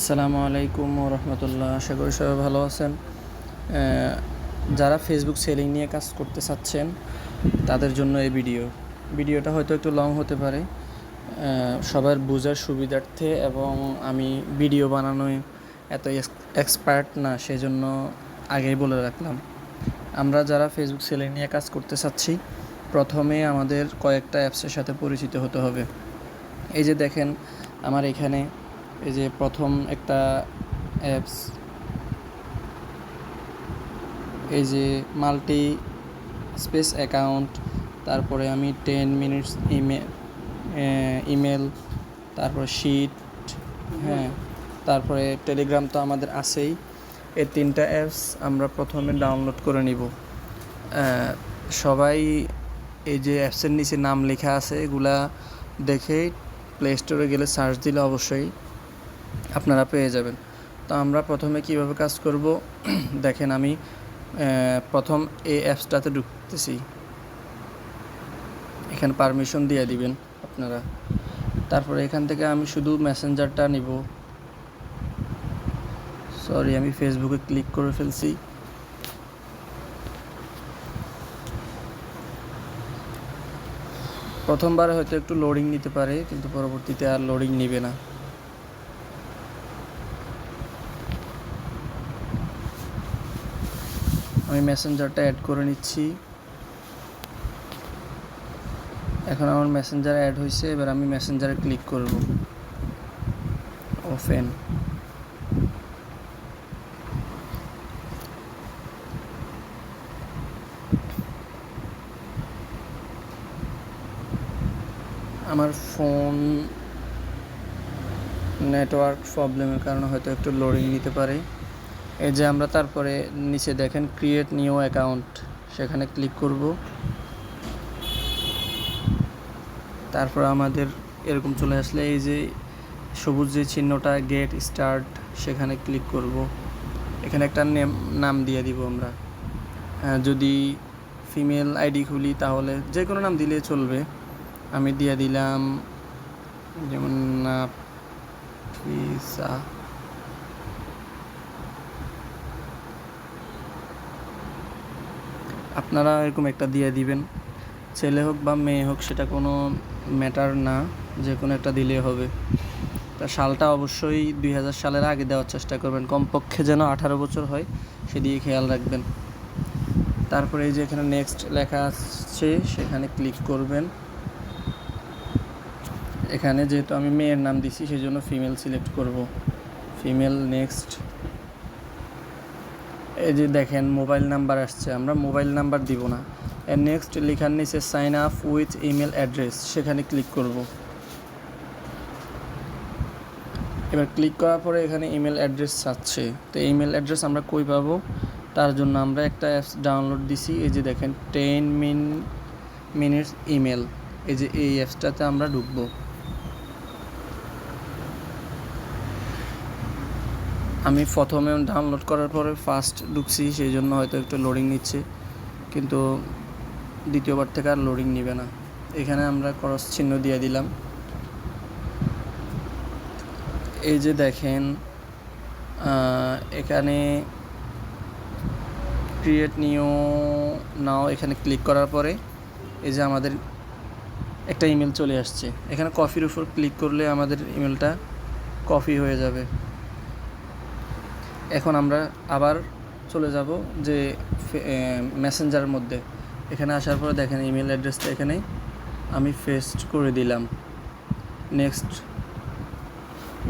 আসসালামু আলাইকুম রহমতুল্লাহ। আশা করি সবাই ভালো আছেন। যারা ফেসবুক সেলিং নিয়ে কাজ করতে চাচ্ছেন তাদের জন্য এই ভিডিওটা হয়তো একটু লং হতে পারে, সবার বোঝার সুবিধার্থে, এবং আমি ভিডিও বানানোয় এত এক্সপার্ট না, সেজন্য আগেই বলে রাখলাম। আমরা যারা ফেসবুক সেলিং নিয়ে কাজ করতে চাচ্ছি, প্রথমে আমাদের কয়েকটা অ্যাপসের সাথে পরিচিত হতে হবে। এই যে দেখেন আমার এখানে, এই যে প্রথম একটা অ্যাপস, এই যে মাল্টি স্পেস অ্যাকাউন্ট, তারপরে আমি 10 মিনিটস ইমেল, তারপরে শিট, হ্যাঁ, তারপরে টেলিগ্রাম তো আমাদের আছেই। এই তিনটা অ্যাপস আমরা প্রথমে ডাউনলোড করে নিব। সবাই এই যে অ্যাপসের নিচে নাম লেখা আছে এগুলা দেখে প্লে স্টোরে গেলে সার্চ দিলে অবশ্যই আপনারা পেয়ে যাবেন। তো আমরা প্রথমে কিভাবে কাজ করব দেখেন, আমি প্রথম এই অ্যাপসটাতে ঢুকতেছি। এখানে পারমিশন দিয়ে দিবেন আপনারা। তারপরে এখান থেকে আমি শুধু মেসেঞ্জারটা নিব। সরি, আমি ফেসবুকে ক্লিক করে ফেলছি। প্রথমবার হয়তো একটু লোডিং নিতে পারে, কিন্তু পরবর্তীতে আর লোডিং নেবে না। আমি মেসেঞ্জারটা অ্যাড করে নিচ্ছি। এখন আমার মেসেঞ্জার অ্যাড হয়েছে। এবার আমি মেসেঞ্জারে ক্লিক করব, ওপেন। আমার ফোন নেটওয়ার্ক প্রবলেমের কারণে হয়তো একটু লোডিং নিতে পারে। এই যে আমরা তারপরে নিচে দেখেন ক্রিয়েট নিউ অ্যাকাউন্ট, সেখানে ক্লিক করব। তারপর আমাদের এরকম চলে আসলে এই যে সবুজ যে চিহ্নটা গেট স্টার্ট, সেখানে ক্লিক করব। এখানে একটা নাম দিয়ে দিব আমরা। যদি ফিমেল আইডি খুলি তাহলে যে কোনো নাম দিলে চলবে। আমি দিয়ে দিলাম যেমন নাফিসা। আপনারা এরকম একটা দিয়ে দিবেন, ছেলে হোক বা মেয়ে হোক সেটা কোনো ম্যাটার না, যে কোনো একটা দিলেই হবে। তা সালটা অবশ্যই 2000 সালের আগে দেওয়ার চেষ্টা করবেন, কমপক্ষে যেন 18 বছর হয় সেদিকে খেয়াল রাখবেন। তারপরে এই যে এখানে নেক্সট লেখা আছে, সেখানে ক্লিক করবেন। এখানে যেহেতু আমি মেয়ের নাম দিছি সেই জন্য ফিমেল সিলেক্ট করব, ফিমেল। নেক্সট। এই যে দেখেন মোবাইল নাম্বার আসছে, আমরা মোবাইল নাম্বার দিব না। নেক্সট লেখার নিচে sign up with email address, সেখানে ক্লিক করব। এবার ক্লিক করার পরে এখানে ইমেল অ্যাড্রেস চাচ্ছে। তো ইমেল অ্যাড্রেস আমরা কই পাবো, তার জন্য আমরা একটা অ্যাপস ডাউনলোড দিছি। এই যে দেখেন 10 মিনিটস ইমেল, এই যে এই অ্যাপসটাতে আমরা ঢুকবো। আমি প্রথমে ডাউনলোড করার পরে ফার্স্ট ঢুকছি, সেই জন্য হয়তো একটু লোডিং নিচ্ছে, কিন্তু দ্বিতীয়বার থেকে আর লোডিং নেবে না। এখানে আমরা ক্রস চিহ্ন দিয়ে দিলাম। এই যে দেখেন এখানে ক্রিয়েট নিউ নাও, এখানে ক্লিক করার পরে এই যে আমাদের একটা ইমেল চলে আসছে। এখানে কপির উপর ক্লিক করলে আমাদের ইমেলটা কপি হয়ে যাবে। এখন আমরা আবার চলে যাব যে মেসেঞ্জারের মধ্যে। এখানে আসার পরে দেখেন ইমেল অ্যাড্রেসটা এখানে আমি পেস্ট করে দিলাম।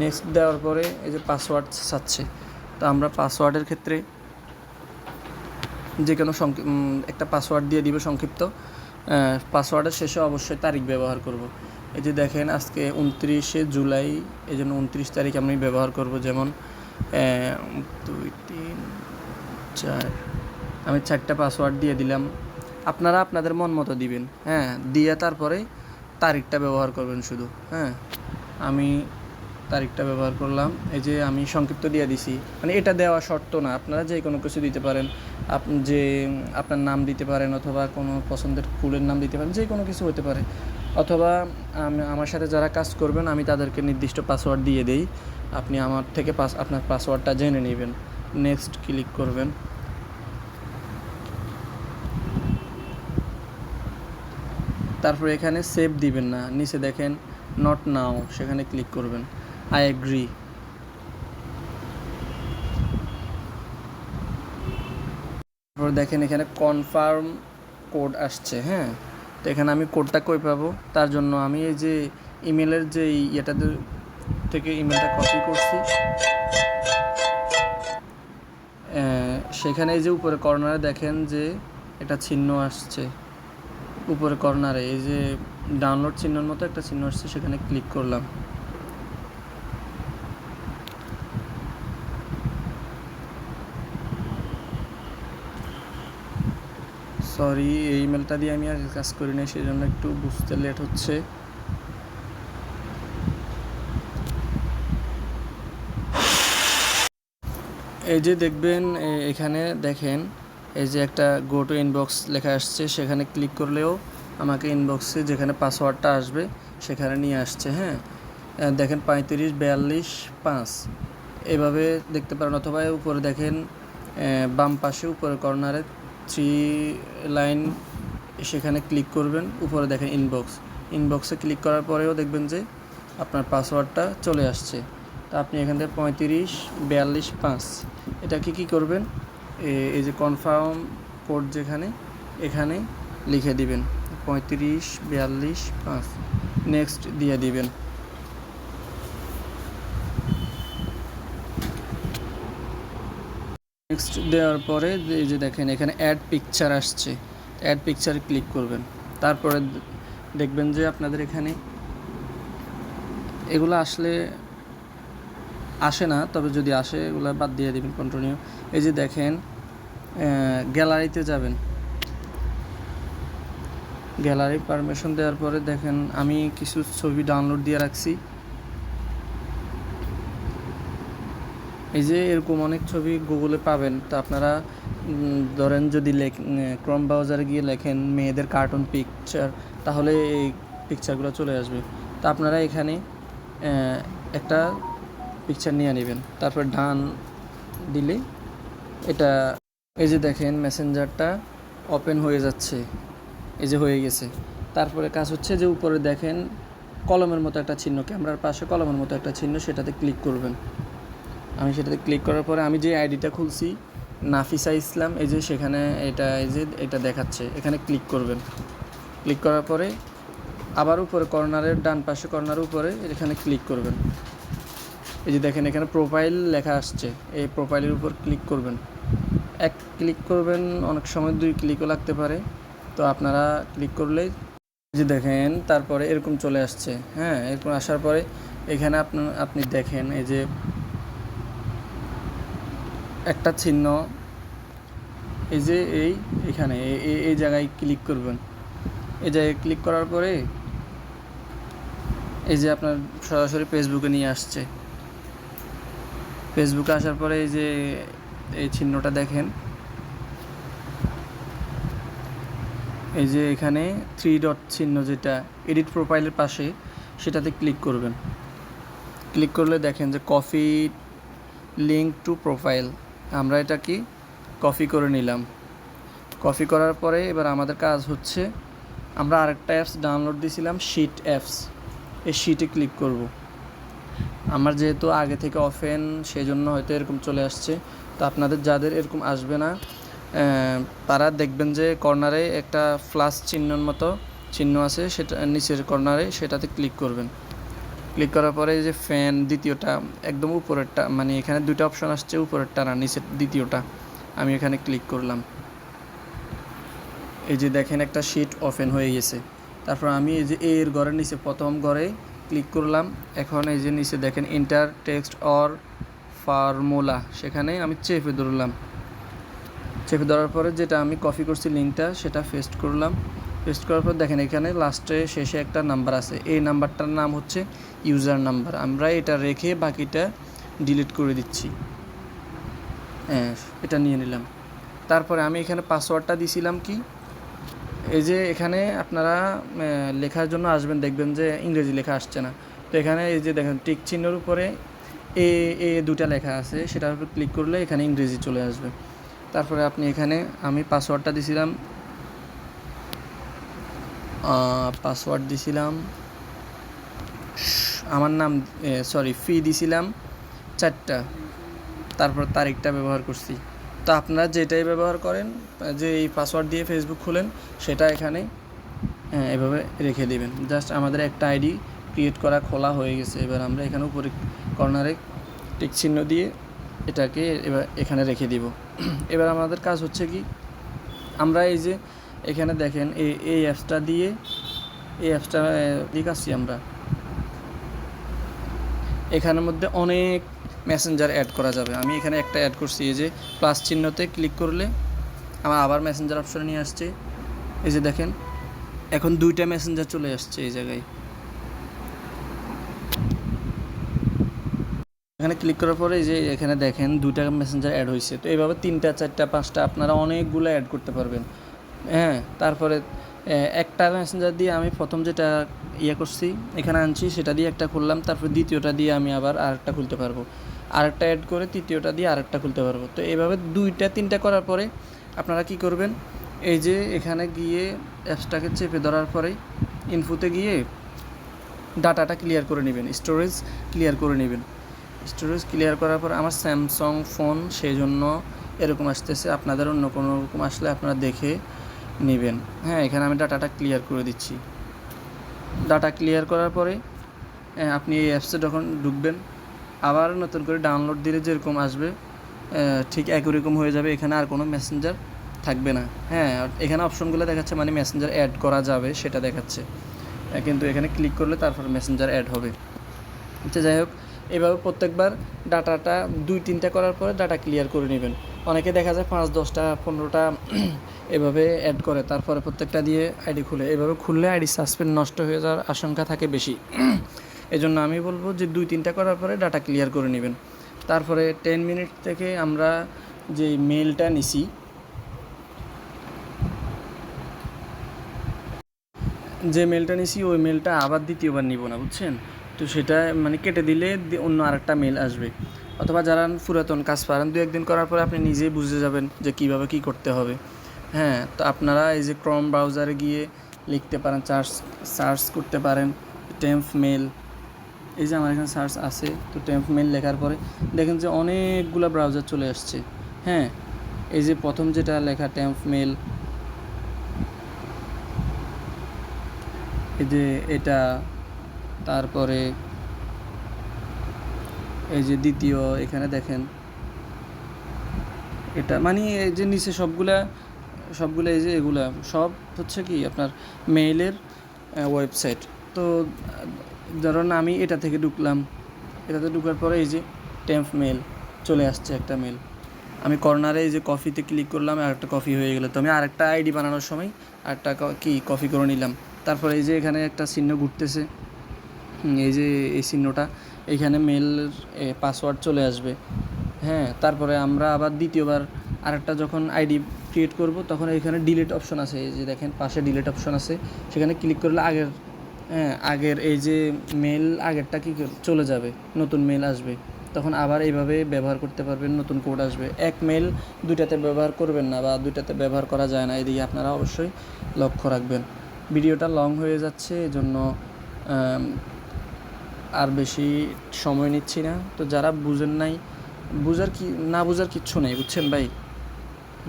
নেক্সট দেওয়ার পরে এই যে পাসওয়ার্ড চাচ্ছে। তো আমরা পাসওয়ার্ডের ক্ষেত্রে যে কোনো একটা পাসওয়ার্ড দিয়ে দিব সংক্ষিপ্ত। পাসওয়ার্ডের শেষে অবশ্যই তারিখ ব্যবহার করব। এই যে দেখেন আজকে 29শে জুলাই, এই জন্য 29 তারিখ আমি ব্যবহার করব। যেমন 2 3 4, আমি 4টা পাসওয়ার্ড দিয়ে দিলাম। আপনারা আপনাদের মন মতো দিবেন, হ্যাঁ, দিয়ে তারপরে তারিখটা ব্যবহার করবেন শুধু। হ্যাঁ, আমি তারিখটা ব্যবহার করলাম। এই যে আমি সংক্ষিপ্ত দিয়ে দিছি, মানে এটা দেওয়া শর্ত না, আপনারা যে কোনো কিছু দিতে পারেন। যে আপনার নাম দিতে পারেন, অথবা কোনো পছন্দের ফুলের নাম দিতে পারেন, যে কোনো কিছু হতে পারে। অথবা আমার সাথে যারা কাজ করবেন আমি তাদেরকে নির্দিষ্ট পাসওয়ার্ড দিয়ে দেই, আপনি আমার থেকে আপনার পাসওয়ার্ডটা জেনে নেবেন। নেক্সট ক্লিক করবেন। তারপর এখানে সেভ দিবেন না, নিচে দেখেন নট নাও, সেখানে ক্লিক করবেন। I agree. তারপর দেখেন এখানে কনফার্ম কোড আসছে। হ্যাঁ, তো এখানে আমি কোডটা কই পাবো, তার জন্য আমি এই যে ইমেলের যে ইয়েটা থেকে ইমেলটা কপি করছি, সেখানে এই যে উপরে কর্নারে দেখেন যে একটা চিহ্ন আসছে, উপরে কর্নারে এই যে ডাউনলোড চিহ্নের মতো একটা চিহ্ন আসছে, সেখানে ক্লিক করলাম। সরি, এই ইমেলটা দিয়ে আমি আগে কাজ করি না, সেই জন্য একটু বুঝতে লেট হচ্ছে। এই যে দেখবেন এখানে দেখেন এই যে একটা গো টু ইনবক্স লেখা আসছে, সেখানে ক্লিক করলেও আমাকে ইনবক্সে যেখানে পাসওয়ার্ডটা আসবে সেখানে নিয়ে আসছে। হ্যাঁ, দেখেন 3542 5 এভাবে দেখতে পারেন, অথবা উপরে দেখেন বাম পাশে উপরে কর্নারে 3 লাইন, সেখানে ক্লিক করবেন। উপরে দেখেন ইনবক্সে ক্লিক করার পরেও দেখবেন যে আপনার পাসওয়ার্ডটা চলে আসছে। তা আপনি এখান থেকে 3542 5 এটাকে কী করবেন, এই যে কনফার্ম কোড যেখানে এখানে লিখে দিবেন 3542 5, নেক্সট দিয়ে দিবেন। নেক্সট দেওয়ার পরে এই যে দেখেন এখানে অ্যাড পিকচার আসছে, অ্যাড পিকচারে ক্লিক করবেন। তারপরে দেখবেন যে আপনাদের এখানে এগুলো আসে না, তবে যদি আসে এগুলো বাদ দিয়ে দিবেন কন্টিনিউ। এই যে দেখেন গ্যালারিতে যাবেন, গ্যালারি পারমিশন দেওয়ার পরে দেখেন আমি কিছু ছবি ডাউনলোড দিয়ে রাখছি। এই যে এরকম অনেক ছবি গুগলে পাবেন, তো আপনারা ধরেন যদি ক্রোম ব্রাউজারে গিয়ে লেখেন মেয়েদের কার্টুন পিকচার, তাহলে এই পিকচারগুলো চলে আসবে। তো আপনারা এখানে একটা পিকচার নিয়ে নেবেন, তারপর ডান দিলে এটা এই যে দেখেন মেসেঞ্জারটা ওপেন হয়ে যাচ্ছে, এই যে হয়ে গেছে। তারপরে কাজ হচ্ছে যে উপরে দেখেন কলমের মতো একটা চিহ্ন, ক্যামেরার পাশে কলমের মতো একটা চিহ্ন, সেটাতে ক্লিক করবেন। আমি সেটাতে ক্লিক করার পরে আমি যে আইডিটা খুলছি নাফিসা ইসলাম, এই যে সেখানে এটা দেখাচ্ছে, এখানে ক্লিক করবেন। ক্লিক করার পরে আবার উপরে কর্নারের ডান পাশে কর্নারের উপরে এখানে ক্লিক করবেন। এই যে দেখেন এখানে প্রোফাইল লেখা আসছে, এই প্রোফাইলের উপর ক্লিক করবেন। এক ক্লিক করবেন, অনেক সময় 2 ক্লিকও লাগতে পারে, তো আপনারা ক্লিক করলেই যে দেখেন তারপরে এরকম চলে আসছে। হ্যাঁ, এরকম আসার পরে এখানে আপনি দেখেন এই যে একটা চিহ্ন, এই যে এইখানে এই জায়গায় ক্লিক করবেন। এই জায়গায় ক্লিক করার পরে এই যে আপনার সরাসরি ফেসবুকে নিয়ে আসছে। ফেসবুকে আসার পরে এই যে এই চিহ্নটা দেখেন, এই যে এখানে 3 ডট চিহ্ন যেটা এডিট প্রোফাইলের পাশে, সেটাতে ক্লিক করবেন। ক্লিক করলে দেখেন যে কপি লিঙ্ক টু প্রোফাইল, আমরা এটা কি কপি করে নিলাম। কপি করার পরে এবার আমাদের কাজ হচ্ছে, আমরা আরেকটা অ্যাপস ডাউনলোড দিয়েছিলাম শিট অ্যাপস, এই শিটে ক্লিক করব। আমার যেহেতু আগে থেকে অফেন, সেই জন্য হয়তো এরকম চলে আসছে। তো আপনাদের যাদের এরকম আসবে না, তারা দেখবেন যে কর্নারে একটা প্লাস চিহ্নর মতো চিহ্ন আছে, সেটা নিচের কর্নারে, সেটাতে ক্লিক করবেন। ক্লিক করার পরে এই যে ফ্যান দ্বিতীয়টা একদম উপরেরটা, মানে এখানে 2টা অপশন আসছে, উপরেরটা না নিচের দ্বিতীয়টা, আমি এখানে ক্লিক করলাম। এই যে দেখেন একটা শিট ওপেন হয়ে গেছে। তারপর আমি এই যে এর ঘরের নিচে প্রথম ঘরে ক্লিক করলাম। এখন এই যে নিচে দেখেন এন্টার টেক্সট অর ফর্মুলা, সেখানে আমি চেপে ধরলাম। চেপে ধরার পরে যেটা আমি কপি করছি লিঙ্কটা, সেটা পেস্ট করলাম। পেস্ট করার পর দেখেন এখানে লাস্টে শেষে একটা নাম্বার আছে, এই নাম্বারটার নাম হচ্ছে ইউজার নাম্বার। আমরা এটা রেখে বাকিটা ডিলিট করে দিচ্ছি। হ্যাঁ, এটা নিয়ে নিলাম। তারপরে আমি এখানে পাসওয়ার্ডটা দিছিলাম কি, এই যে এখানে আপনারা লেখার জন্য আসবেন, দেখবেন যে ইংরেজি লেখা আসছে না। তো এখানে এই যে দেখেন টিক চিহ্নের উপরে এ এ দুটা লেখা আছে, সেটার উপর ক্লিক করলে এখানে ইংরেজি চলে আসবে। তারপরে আপনি এখানে আমি পাসওয়ার্ডটা দিছিলাম আমার নাম ফি দিছিলাম 4টা, তারপর তারিখটা ব্যবহার করছি। তো আপনারা যেটাই ব্যবহার করেন, যে এই পাসওয়ার্ড দিয়ে ফেসবুক খুলেন, সেটা এখানে এভাবে রেখে দেবেন। জাস্ট আমাদের একটা আইডি ক্রিয়েট করা খোলা হয়ে গেছে। এবার আমরা এখানে উপরে কর্নারে টিক চিহ্ন দিয়ে এটাকে এবার এখানে রেখে দিব। এবার আমাদের কাজ হচ্ছে কি, আমরা এই যে এখানে দেখেন এই অ্যাপসটা দিয়ে কাজছি আমরা। এখানের মধ্যে অনেক মেসেঞ্জার অ্যাড করা যাবে। আমি এখানে একটা অ্যাড করছি, এই যে প্লাস চিহ্নতে ক্লিক করলে আমার আবার মেসেঞ্জার অপশনে নিয়ে আসছে। এই যে দেখেন এখন 2টা মেসেঞ্জার চলে আসছে এই জায়গায়। এখানে ক্লিক করার পরে এই যে এখানে দেখেন 2টা মেসেঞ্জার অ্যাড হয়েছে। তো এইভাবে 3টা 4টা 5টা আপনারা অনেকগুলো অ্যাড করতে পারবেন। তারপরে একটা মেসেঞ্জার দিয়ে আমি প্রথম যেটা করছি এখানে আনছি, সেটা দিয়ে একটা খুললাম। তারপর দ্বিতীয়টা দিয়ে আমি আবার আরেকটা খুলতে পারবো, আরেকটা অ্যাড করে তৃতীয়টা দিয়ে আরেকটা খুলতে পারবো। তো এইভাবে 2টা 3টা করার পরে আপনারা কি করবেন, এই যে এখানে গিয়ে অ্যাপসটাকে চেপে ধরার পরে ইনফোতে গিয়ে ডাটাটা ক্লিয়ার করে নেবেন, স্টোরেজ ক্লিয়ার করে নেবেন। স্টোরেজ ক্লিয়ার করার পর আমার স্যামসাং ফোন, সেই জন্য এরকম আসতেছে। আপনাদের অন্য কোনো রকম আসলে আপনারা দেখে নেবেন। এখানে আমি ডাটাটা ক্লিয়ার করে দিচ্ছি। ডাটা ক্লিয়ার করার পরে আপনি এই অ্যাপসে যখন ঢুকবেন, আবার নতুন করে ডাউনলোড দিলে যেরকম আসবে ঠিক একই রকম হয়ে যাবে। এখানে আর কোনো মেসেঞ্জার থাকবে না। এখানে অপশনগুলো দেখাচ্ছে, মানে মেসেঞ্জার অ্যাড করা যাবে সেটা দেখাচ্ছে, কিন্তু এখানে ক্লিক করলে তারপর মেসেঞ্জার অ্যাড হবে। আচ্ছা, যাই হোক, এভাবে প্রত্যেকবার ডাটাটা 2-3টা করার পরে ডাটা ক্লিয়ার করে নেবেন। অনেকে দেখা যায় 5, 10টা 15টা এভাবে অ্যাড করে, তারপরে প্রত্যেকটা দিয়ে আইডি খুলে। এভাবে খুললে আইডি সাসপেন্ড নষ্ট হয়ে যাওয়ার আশঙ্কা থাকে বেশি। এজন্য আমি বলবো যে 2-3টা করার পরে ডাটা ক্লিয়ার করে নেবেন। তারপরে 10 মিনিট থেকে আমরা যে মেলটা নিছি, ওই মেলটা আবার দ্বিতীয়বার নিব না, বুঝছেন? তো সেটা মানে কেটে দিলে অন্য আরেকটা মেল আসবে। অথবা যারা পুরাতন কাজ পারেন, 2-1 দিন করার পরে আপনি নিজেই বুঝে যাবেন যে কীভাবে কী করতে হবে। তো আপনারা এই যে ক্রোম ব্রাউজারে গিয়ে লিখতে পারেন, সার্চ করতে পারেন টেম্প মেল। এই যে আমার এখানে সার্চ আছে, তো টেম্প মেল লেখার পরে দেখেন যে অনেকগুলো ব্রাউজার চলে আসছে। এই যে প্রথম যেটা লেখা টেম্প মেল, এই যে এটা, তারপরে এই যে দ্বিতীয়, এখানে দেখেন এটা, মানে এই যে নিচে সবগুলা এই যে এগুলা সব হচ্ছে কি আপনার মেইলের ওয়েবসাইট। তো ধরুন আমি এটা থেকে ঢুকলাম, এটাতে ঢুকার পরে এই যে টেম্প মেল চলে আসছে একটা মেল। আমি কর্নারে এই যে কফিতে ক্লিক করলাম, আর একটা কফি হয়ে গেলো। তো আমি আরেকটা আইডি বানানোর সময় আরেকটা কফি করে নিলাম। তারপরে এই যে এখানে একটা চিহ্ন ঘুরতেছে, এই যে এই চিহ্নটা, এইখানে মেল পাসওয়ার্ড চলে আসবে। তারপরে আমরা আবার দ্বিতীয়বার আরেকটা যখন আইডি ক্রিয়েট করব, তখন এখানে ডিলিট অপশন আছে, এই যে দেখেন পাশে ডিলিট অপশন আছে, সেখানে ক্লিক করলে আগের এই যে মেল আগেরটা কি চলে যাবে, নতুন মেল আসবে। তখন আবার এইভাবে ব্যবহার করতে পারবেন, নতুন কোড আসবে। এক মেল 2টাতে ব্যবহার করবেন না, বা 2টাতে ব্যবহার করা যায় না, এদিকে আপনারা অবশ্যই লক্ষ্য রাখবেন। ভিডিওটা লং হয়ে যাচ্ছে, এজন্য আর বেশি সময় নিচ্ছি না। তো যারা বুঝেন নাই, না বুঝার কিচ্ছু নেই, বুঝছেন ভাই,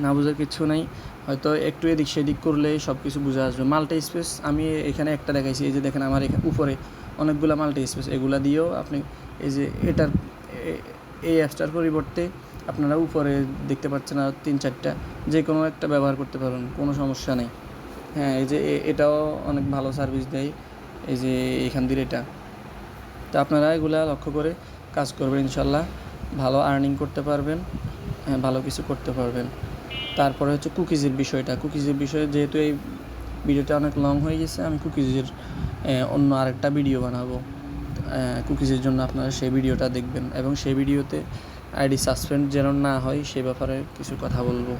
না বুঝার কিচ্ছু নেই। হয়তো একটু এদিক সেদিক করলে সব কিছু বুঝে আসবে। মাল্টি স্পেস আমি এখানে একটা দেখাইছি, এই যে দেখেন আমার এখানে উপরে অনেকগুলো মাল্টি স্পেস, এগুলা দিয়েও আপনি এই যে এই অ্যাপসটার পরিবর্তে আপনারা উপরে দেখতে পাচ্ছেন আর 3-4টা, যে কোনো একটা ব্যবহার করতে পারবেন, কোনো সমস্যা নেই। এই যে এটাও অনেক ভালো সার্ভিস দেয়, এই যে এখান দিয়ে এটা। তো আপনারা এগুলা লক্ষ্য করে কাজ করবেন, ইনশাল্লাহ ভালো আর্নিং করতে পারবেন, ভালো কিছু করতে পারবেন। তারপরে হচ্ছে কুকিজের বিষয়ে যেহেতু এই ভিডিওটা অনেক লং হয়ে গেছে, আমি কুকিজের অন্য আরেকটা ভিডিও বানাবো। কুকিজের জন্য আপনারা সেই ভিডিওটা দেখবেন, এবং সেই ভিডিওতে আইডি সাসপেন্ড যেন না হয় সে ব্যাপারে কিছু কথা বলবো।